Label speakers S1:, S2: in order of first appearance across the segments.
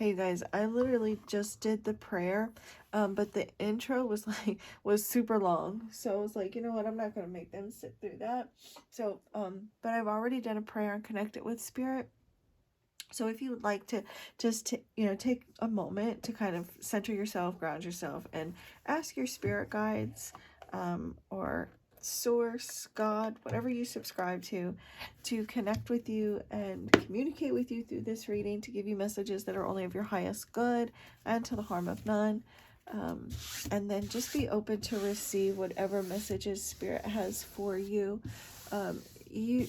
S1: Hey guys, I literally just did the prayer, but the intro was was super long. So I was like, you know what, I'm not gonna make them sit through that. So, but I've already done a prayer and connected with spirit. So if you would like to just take a moment to kind of center yourself, ground yourself, and ask your spirit guides, or source, God, whatever you subscribe to connect with you and communicate with you through this reading, to give you messages that are only of your highest good and to the harm of none. Um, and then just be open to receive whatever messages spirit has for you. You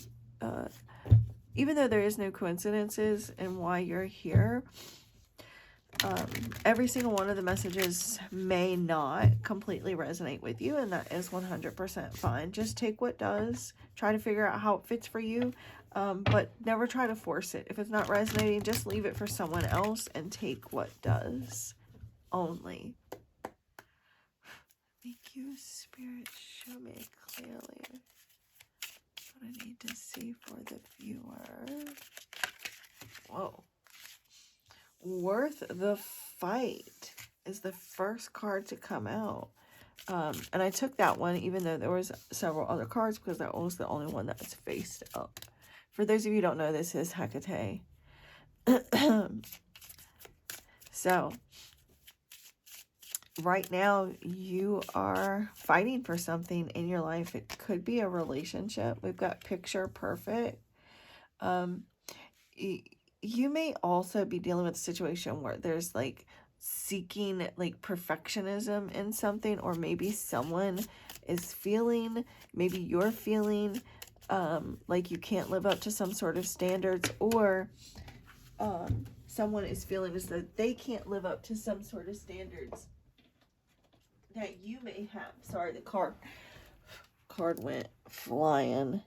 S1: Even though there is no coincidences in why you're here, every single one of the messages may not completely resonate with you, and that is 100% fine. Just take what does, try to figure out how it fits for you, but never try to force it. If it's not resonating, just leave it for someone else and take what does only. Thank you, Spirit. Show me clearly what I need to see for the viewer. Whoa. Worth the Fight is the first card to come out. And I took that one even though there was several other cards, because that was the only one that's faced up. For those of you who don't know, this is Hecate. So, right now you are fighting for something in your life. It could be a relationship. We've got Picture Perfect. You may also be dealing with a situation where there's like seeking like perfectionism in something, or maybe someone is feeling, maybe you're feeling like you can't live up to some sort of standards, or someone is feeling as though they can't live up to some sort of standards that you may have. Sorry, the card went flying,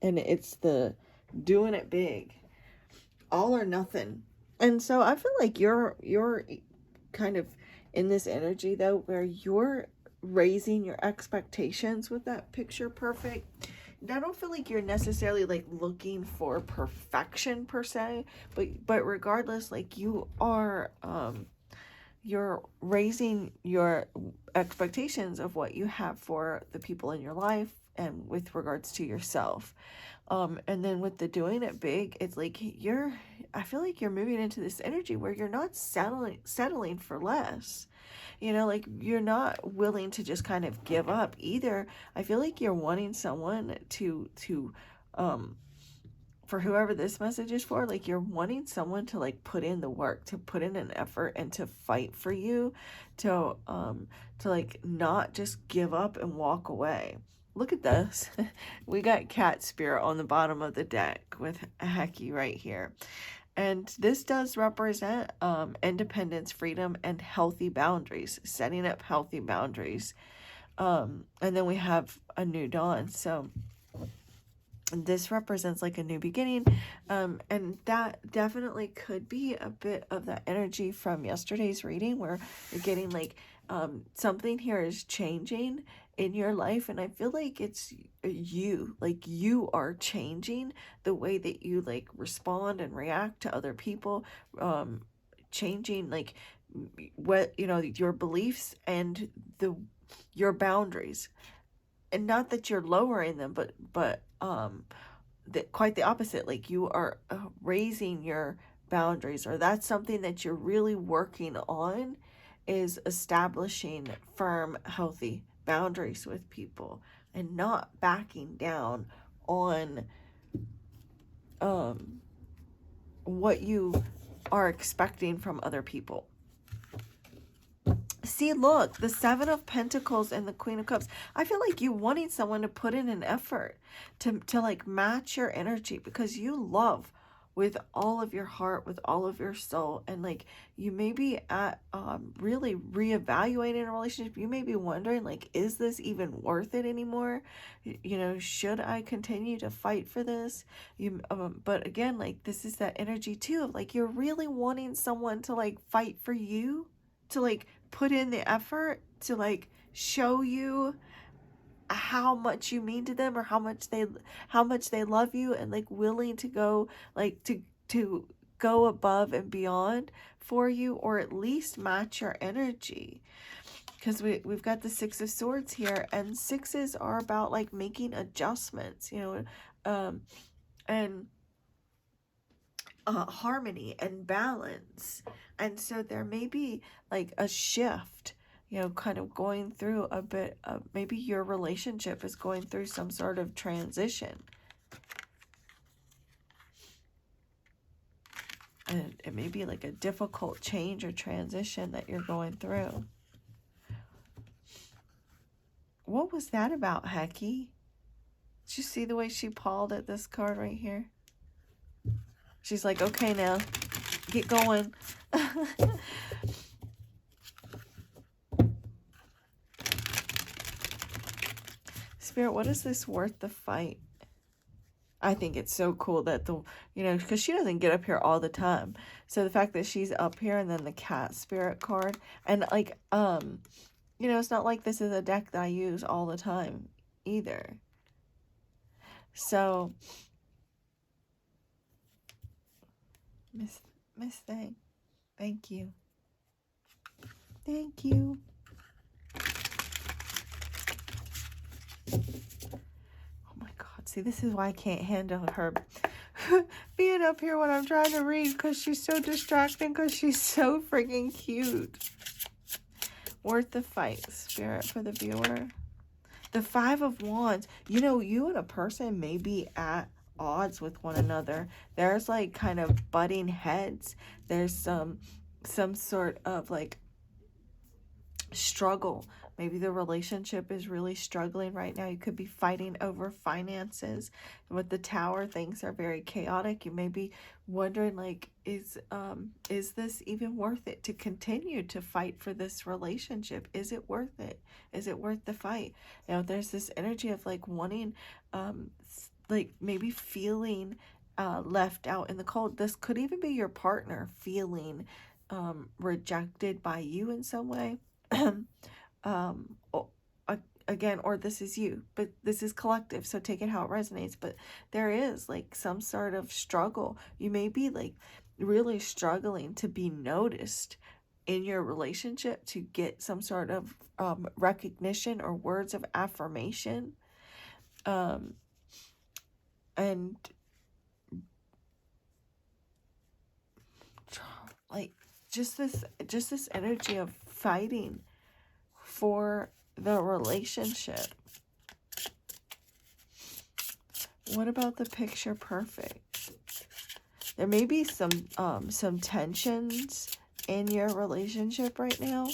S1: and it's the doing it big, all or nothing. And so I feel like you're kind of in this energy though, where you're raising your expectations with that Picture Perfect. And I don't feel like you're necessarily like looking for perfection per se, but regardless, like you're raising your expectations of what you have for the people in your life and with regards to yourself. And then with the doing it big, it's like I feel like you're moving into this energy where you're not settling for less. Like you're not willing to just kind of give up either. I feel like you're wanting someone um, for whoever this message is for, like you're wanting someone to like put in the work, to put in an effort and to fight for you, to like not just give up and walk away. Look at this. We got Cat Spirit on the bottom of the deck with Heki right here. And this does represent independence, freedom, and healthy boundaries, setting up healthy boundaries. And then we have a new dawn. So this represents like a new beginning, and that definitely could be a bit of that energy from yesterday's reading, where you're getting like something here is changing in your life, and I feel like it's you are changing the way that you like respond and react to other people, changing like what your beliefs and your boundaries. And not that you're lowering them, but quite the opposite. Like you are raising your boundaries, or that's something that you're really working on, is establishing firm, healthy boundaries with people and not backing down on what you are expecting from other people. See, look, the Seven of Pentacles and the Queen of Cups. I feel like you wanting someone to put in an effort to like match your energy, because you love with all of your heart, with all of your soul, and like you may be at really reevaluating a relationship. You may be wondering, like, is this even worth it anymore? Should I continue to fight for this? But again, like this is that energy too of like you're really wanting someone to like fight for you, to like put in the effort, to like show you how much you mean to them, or how much they love you, and like willing to go like to go above and beyond for you, or at least match your energy. Because we've got the Six of Swords here, and sixes are about like making adjustments, and harmony and balance. And so there may be like a shift, kind of going through a bit of, maybe your relationship is going through some sort of transition. And it may be like a difficult change or transition that you're going through. What was that about, Hecky? Did you see the way she pawed at this card right here? She's like, okay, now, get going. Spirit, what is this worth the fight? I think it's so cool that because she doesn't get up here all the time. So the fact that she's up here, and then the cat spirit card, and like, it's not like this is a deck that I use all the time either. So, Miss Thing, thank you. Thank you. See, this is why I can't handle her being up here when I'm trying to read, because she's so distracting, because she's so freaking cute. Worth the fight, Spirit, for the viewer. The Five of Wands. You and a person may be at odds with one another. There's like kind of butting heads. There's some sort of like struggle. Maybe the relationship is really struggling right now. You could be fighting over finances. With the Tower, things are very chaotic. You may be wondering, like, is this even worth it to continue to fight for this relationship? Is it worth it? Is it worth the fight? There's this energy of like wanting, like maybe feeling left out in the cold. This could even be your partner feeling rejected by you in some way. Again, or this is you, but this is collective, so take it how it resonates. But there is like some sort of struggle. You may be like really struggling to be noticed in your relationship, to get some sort of recognition or words of affirmation, and like just this energy of fighting for the relationship. What about the picture perfect? There may be some tensions in your relationship right now,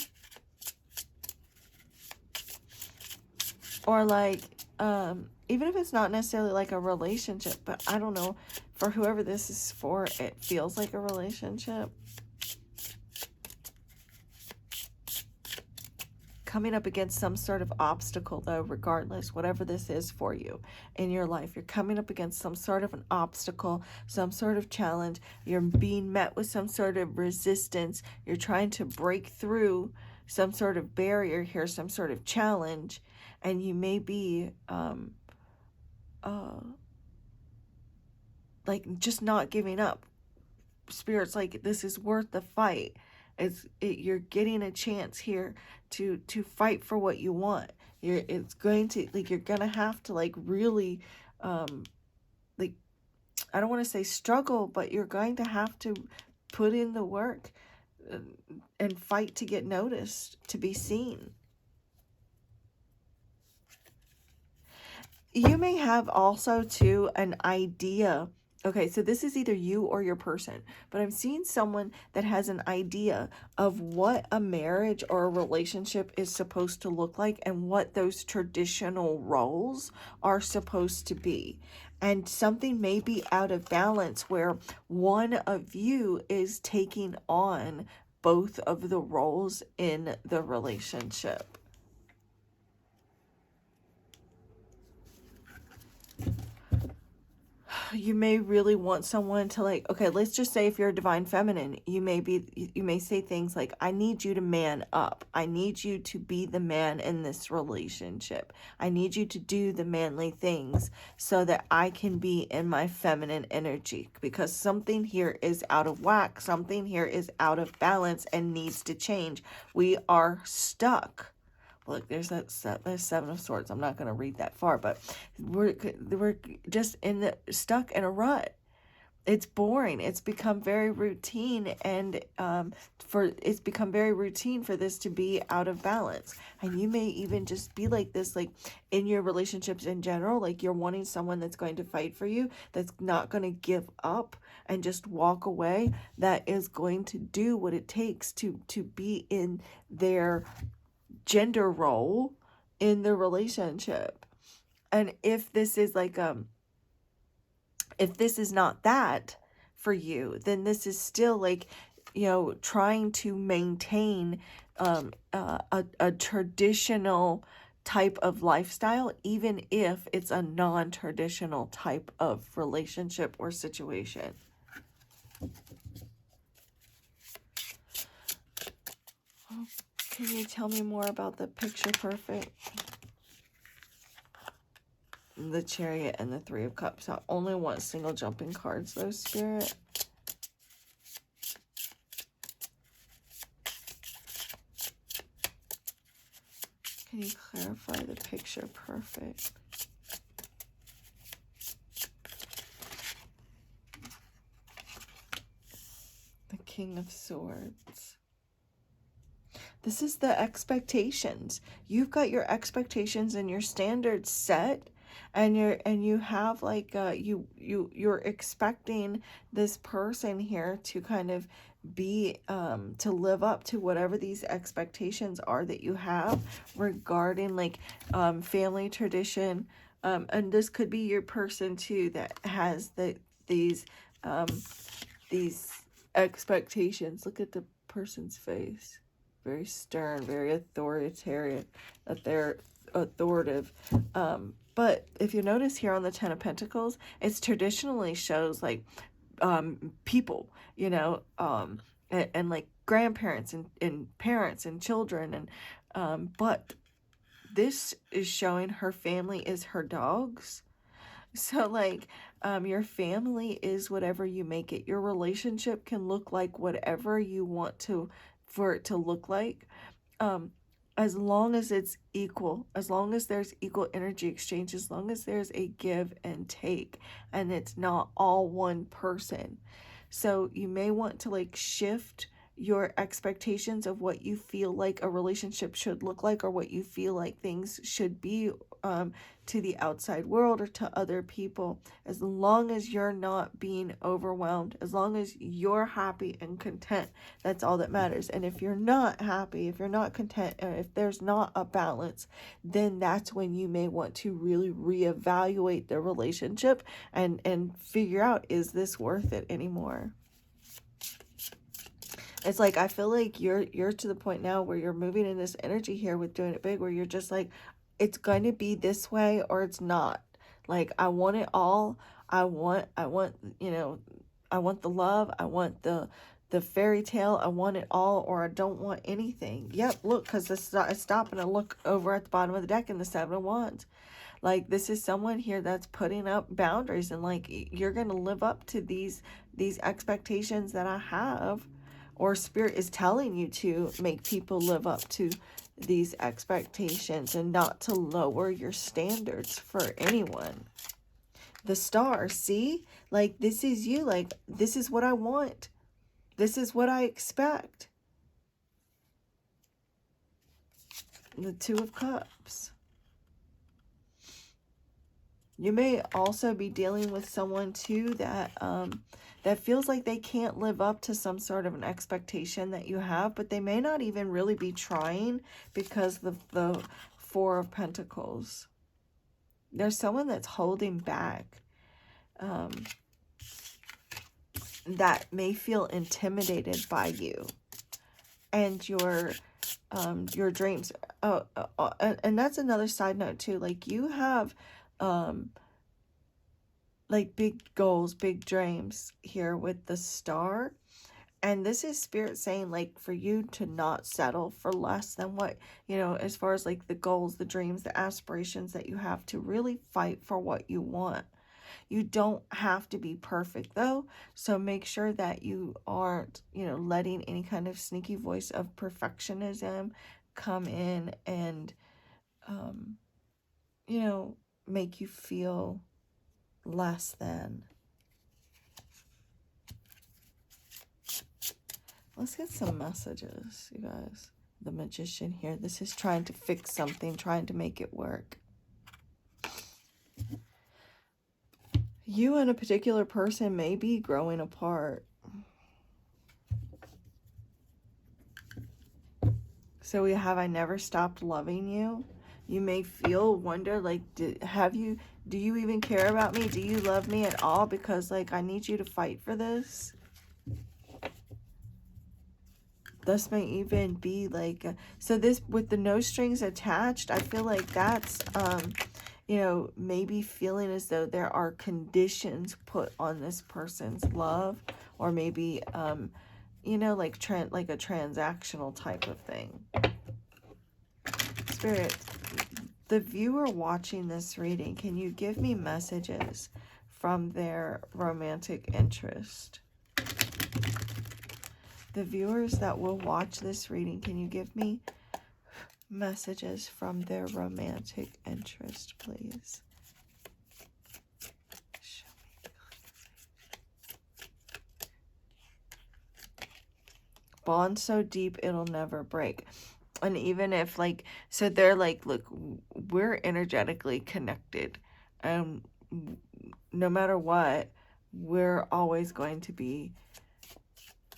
S1: or like even if it's not necessarily like a relationship, but I don't know, for whoever this is for, it feels like a relationship. Coming up against some sort of obstacle, though, regardless, whatever this is for you in your life, you're coming up against some sort of an obstacle, some sort of challenge. You're being met with some sort of resistance. You're trying to break through some sort of barrier here, some sort of challenge, and you may be like just not giving up. Spirit's like, this is worth the fight. You're getting a chance here to fight for what you want. It's going to, like, you're gonna have to like really like, I don't want to say struggle, but you're going to have to put in the work and fight to get noticed, to be seen. You may have also too an idea. Okay, so this is either you or your person, but I'm seeing someone that has an idea of what a marriage or a relationship is supposed to look like, and what those traditional roles are supposed to be. And something may be out of balance where one of you is taking on both of the roles in the relationship. you may really want someone to, like, okay, let's just say if you're a divine feminine, you may say things like, I need you to man up. I need you to be the man in this relationship. I need you to do the manly things so that I can be in my feminine energy, because something here is out of whack. Something here is out of balance and needs to change. We are stuck. Look, there's there's Seven of Swords. I'm not going to read that far, but we're just stuck in a rut. It's boring. It's become very routine, and it's become very routine for this to be out of balance. And you may even just be like this, like in your relationships in general, like you're wanting someone that's going to fight for you, that's not going to give up and just walk away, that is going to do what it takes to be in their gender role in the relationship. And if this is like if this is not that for you, then this is still like, trying to maintain a traditional type of lifestyle, even if it's a non-traditional type of relationship or situation. Can you tell me more about the picture perfect? The Chariot and the Three of Cups. I only want single jumping cards, though, Spirit. Can you clarify the picture perfect? The King of Swords. This is the expectations. You've got your expectations and your standards set, and you have like you're expecting this person here to kind of be to live up to whatever these expectations are that you have regarding like family tradition, and this could be your person too that has these expectations. Look at the person's face. Very stern, very authoritarian, that they're authoritative. But if you notice here on the Ten of Pentacles, it's traditionally shows like people, and like grandparents and parents and children, and but this is showing her family is her dogs. So like your family is whatever you make it. Your relationship can look like whatever you want for it to look like, as long as it's equal, as long as there's equal energy exchange, as long as there's a give and take, and it's not all one person. So you may want to like shift your expectations of what you feel like a relationship should look like, or what you feel like things should be to the outside world or to other people, as long as you're not being overwhelmed, as long as you're happy and content. That's all that matters. And if you're not happy, if you're not content, if there's not a balance, then that's when you may want to really reevaluate the relationship and figure out, is this worth it anymore? It's like, I feel like you're to the point now where you're moving in this energy here with doing it big, where you're just like, it's going to be this way or it's not. Like, I want it all. I want, I want the love. I want the fairy tale. I want it all, or I don't want anything. Yep, look, because I stop and I look over at the bottom of the deck in the Seven of Wands. Like, this is someone here that's putting up boundaries, and like, you're going to live up to these expectations that I have, or Spirit is telling you to make people live up to these expectations and not to lower your standards for anyone. The Star, see? Like, this is you. Like, this is what I want. This is what I expect. The Two of Cups. You may also be dealing with someone too that that feels like they can't live up to some sort of an expectation that you have, but they may not even really be trying, because the Four of Pentacles. There's someone that's holding back, that may feel intimidated by you and your dreams. And that's another side note too. Like, you have like big goals, big dreams here with the Star. And this is Spirit saying, like, for you to not settle for less than what, as far as like the goals, the dreams, the aspirations that you have, to really fight for what you want. You don't have to be perfect though. So make sure that you aren't, letting any kind of sneaky voice of perfectionism come in and, um, make you feel less than. Let's get some messages, you guys. The Magician here. This is trying to fix something, trying to make it work. You and a particular person may be growing apart. So we have, I never stopped loving you. You may wonder, like, do you even care about me? Do you love me at all? Because, like, I need you to fight for this. This may even be like, so this, with the no strings attached, I feel like that's, maybe feeling as though there are conditions put on this person's love, or maybe, like a transactional type of thing. Spirit, the viewer watching this reading, can you give me messages from their romantic interest? The viewers that will watch this reading, can you give me messages from their romantic interest, please? Bond so deep it'll never break. And even if, like, so they're like, look, we're energetically connected. No matter what, we're always going to be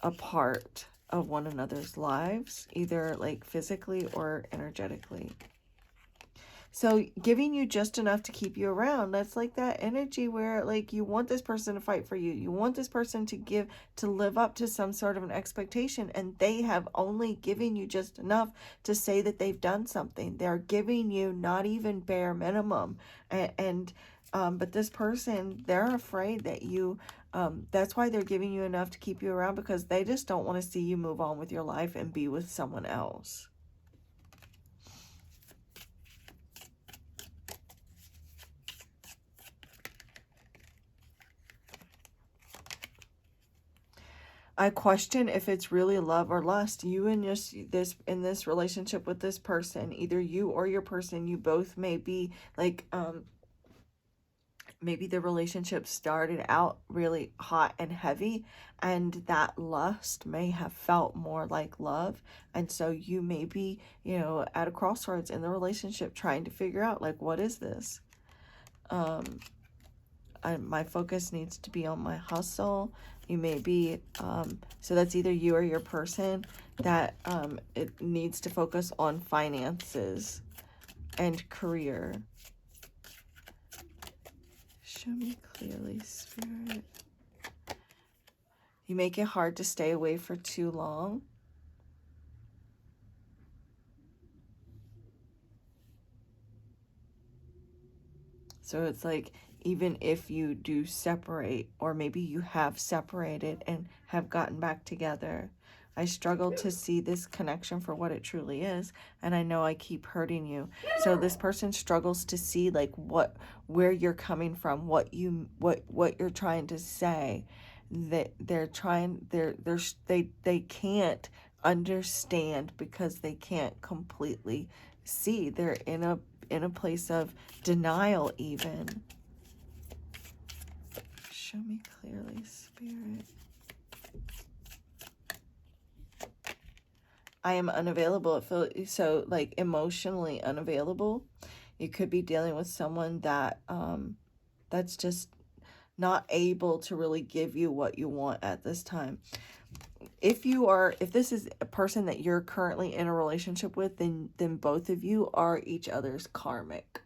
S1: a part of one another's lives, either like physically or energetically. So giving you just enough to keep you around, that's like that energy where, like, you want this person to fight for you. You want this person to live up to some sort of an expectation, and they have only given you just enough to say that they've done something. They're giving you not even bare minimum. But this person, they're afraid that that's why they're giving you enough to keep you around, because they just don't want to see you move on with your life and be with someone else. I question if it's really love or lust. You and in this relationship with this person, either you or your person, you both may be like, maybe the relationship started out really hot and heavy, and that lust may have felt more like love. And so you may be, at a crossroads in the relationship trying to figure out, like, what is this? My focus needs to be on my hustle. You may be, so that's either you or your person that it needs to focus on finances and career. Show me clearly, Spirit. You make it hard to stay away for too long. So it's like, even if you do separate, or maybe you have separated and have gotten back together, I struggle to see this connection for what it truly is, and I know I keep hurting you. So this person struggles to see, like, where you're coming from, what you're trying to say. That they can't understand, because they can't completely see. They're in a place of denial even. Show me clearly, Spirit. I am unavailable. It feels so, like, emotionally unavailable. You could be dealing with someone that that's just not able to really give you what you want at this time. If this is a person that you're currently in a relationship with, then both of you are each other's karmic.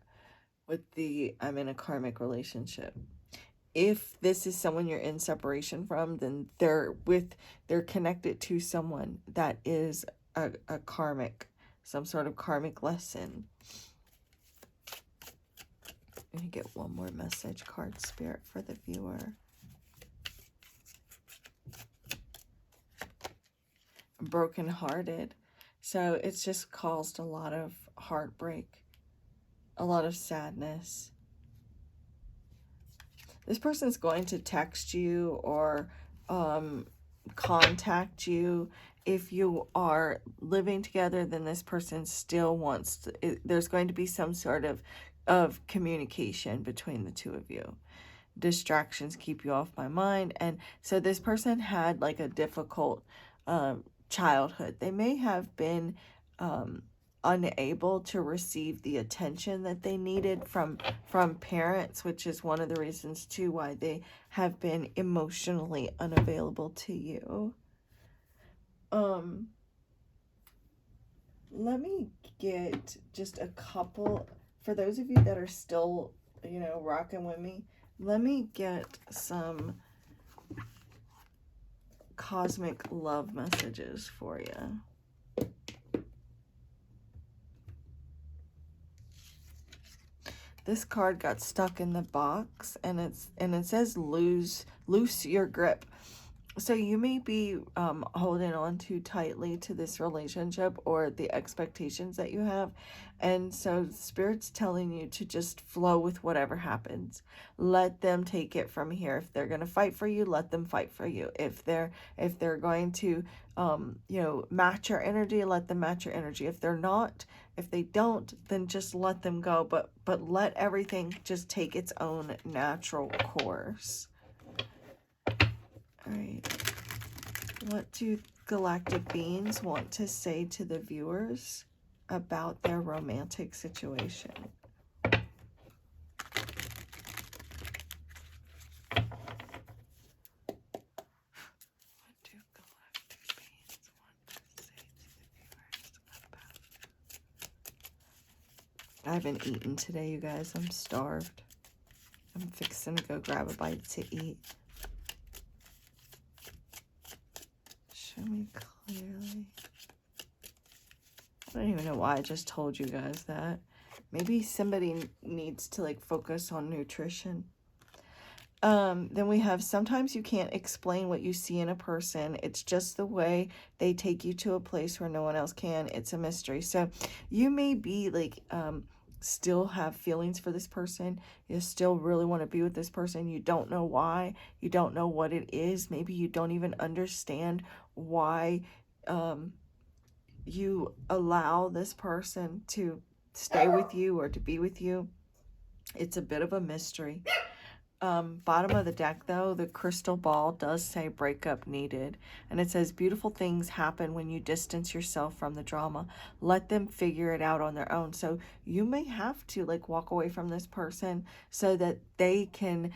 S1: With the I'm in a karmic relationship. If this is someone you're in separation from, then they're connected to someone that is a karmic, some sort of karmic lesson. I'm going to get one more message card, Spirit, for the viewer. Brokenhearted. So it's just caused a lot of heartbreak, a lot of sadness. This person's going to text you or contact you. If you are living together, then this person still wants to, there's going to be some sort of communication between the two of you. Distractions keep you off my mind. And so this person had like a difficult childhood. They may have been unable to receive the attention that they needed from parents, which is one of the reasons too why they have been emotionally unavailable to you. Let me get just a couple, for those of you that are still, you know, rocking with me, let me get some cosmic love messages for you. This card got stuck in the box, and it says loose your grip. So you may be holding on too tightly to this relationship or the expectations that you have. And so Spirit's telling you to just flow with whatever happens. Let them take it from here. If they're going to fight for you, let them fight for you. If they're going to, you know, match your energy, let them match your energy. If they're not, if they don't, then just let them go. But let everything just take its own natural course. All right, what do galactic beings want to say to the viewers about their romantic situation? What do galactic beings want to say to the viewers about? I haven't eaten today, you guys. I'm starved. I'm fixing to go grab a bite to eat. Show me clearly. I don't even know why I just told you guys that. Maybe somebody needs to like focus on nutrition. Then we have, sometimes you can't explain what you see in a person. It's just the way they take you to a place where no one else can. It's a mystery. So you may be like, still have feelings for this person. You still really want to be with this person. You don't know why. You don't know what it is. Maybe you don't even understand why you allow this person to stay with you or to be with you. It's a bit of a mystery. Bottom of the deck, though, the crystal ball does say breakup needed. And it says beautiful things happen when you distance yourself from the drama. Let them figure it out on their own. So you may have to like walk away from this person so that they can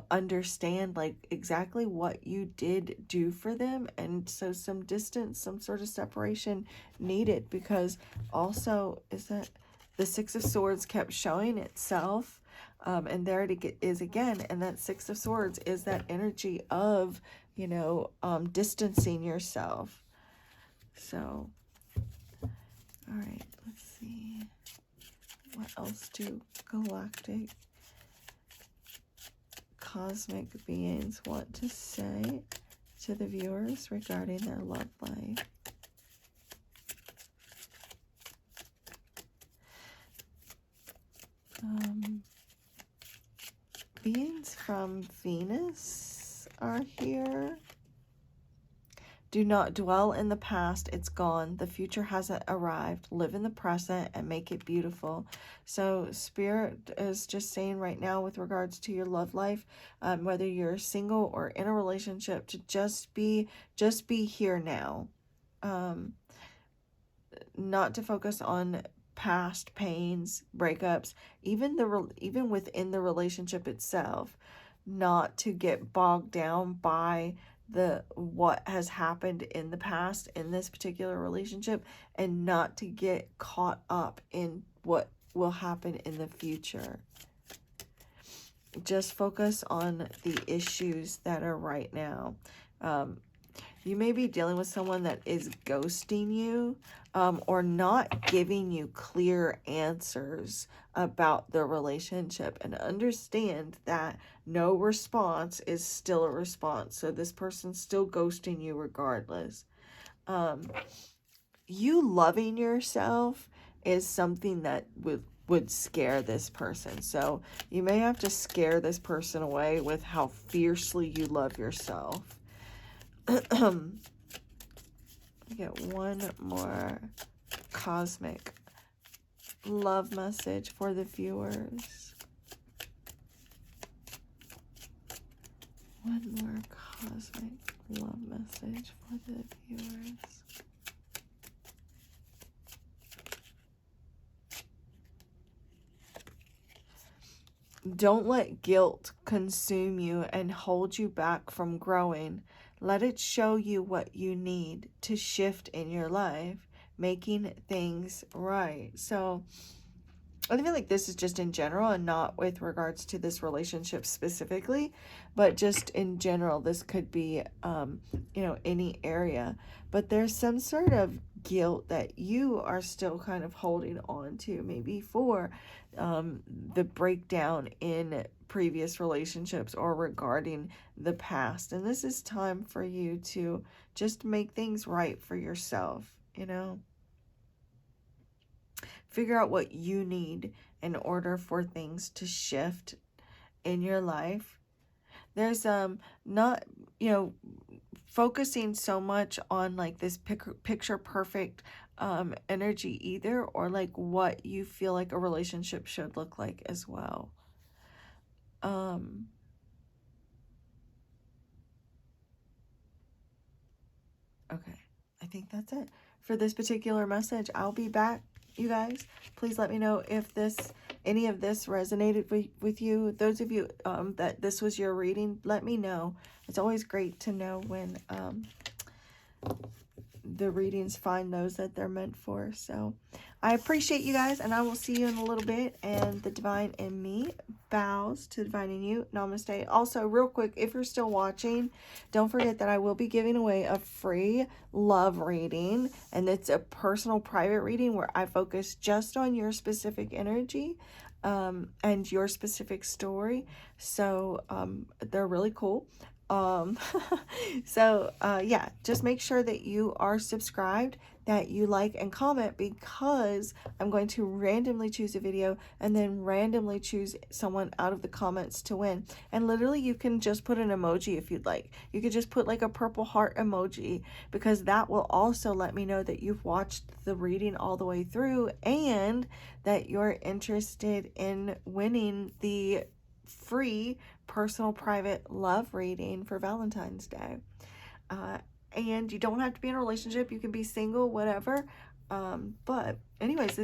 S1: understand like exactly what you did do for them. And so some distance, some sort of separation needed, because also is that the Six of Swords kept showing itself. And there it is again. And that Six of Swords is that energy of, you know, distancing yourself. So, all right, let's see. What else do galactic cosmic beings want to say to the viewers regarding their love life? Beings from Venus are here. Do not dwell in the past. It's gone. The future hasn't arrived. Live in the present and make it beautiful. So Spirit is just saying right now with regards to your love life, whether you're single or in a relationship, to just be here now. Not to focus on past pains, breakups, even within the relationship itself, not to get bogged down by what has happened in the past in this particular relationship, and not to get caught up in what will happen in the future. Just focus on the issues that are right now. You may be dealing with someone that is ghosting you, or not giving you clear answers about the relationship. And understand that no response is still a response. So this person's still ghosting you regardless. You loving yourself is something that would scare this person. So you may have to scare this person away with how fiercely you love yourself. Get one more cosmic love message for the viewers. One more cosmic love message for the viewers. Don't let guilt consume you and hold you back from growing. Let it show you what you need to shift in your life, making things right. So I feel like this is just in general and not with regards to this relationship specifically, but just in general. This could be, any area. But there's some sort of guilt that you are still kind of holding on to, maybe for the breakdown in previous relationships or regarding the past. And this is time for you to just make things right for yourself, Figure out what you need in order for things to shift in your life. There's not, focusing so much on like this picture perfect energy either, or like what you feel like a relationship should look like as well. Okay, I think that's it for this particular message. I'll be back, you guys. Please let me know if any of this resonated with you. Those of you that this was your reading, let me know. It's always great to know when the readings find those that they're meant for. So I appreciate you guys, and I will see you in a little bit. And the divine in me bows to the divine in you. Namaste. Also, real quick, if you're still watching, don't forget that I will be giving away a free love reading, and it's a personal private reading where I focus just on your specific energy and your specific story. So they're really cool. Yeah, just make sure that you are subscribed, that you like and comment, because I'm going to randomly choose a video and then randomly choose someone out of the comments to win. And literally you can just put an emoji if you'd like. You could just put like a purple heart emoji, because that will also let me know that you've watched the reading all the way through and that you're interested in winning the free personal private love reading for Valentine's Day. And you don't have to be in a relationship. You can be single, whatever. But anyways,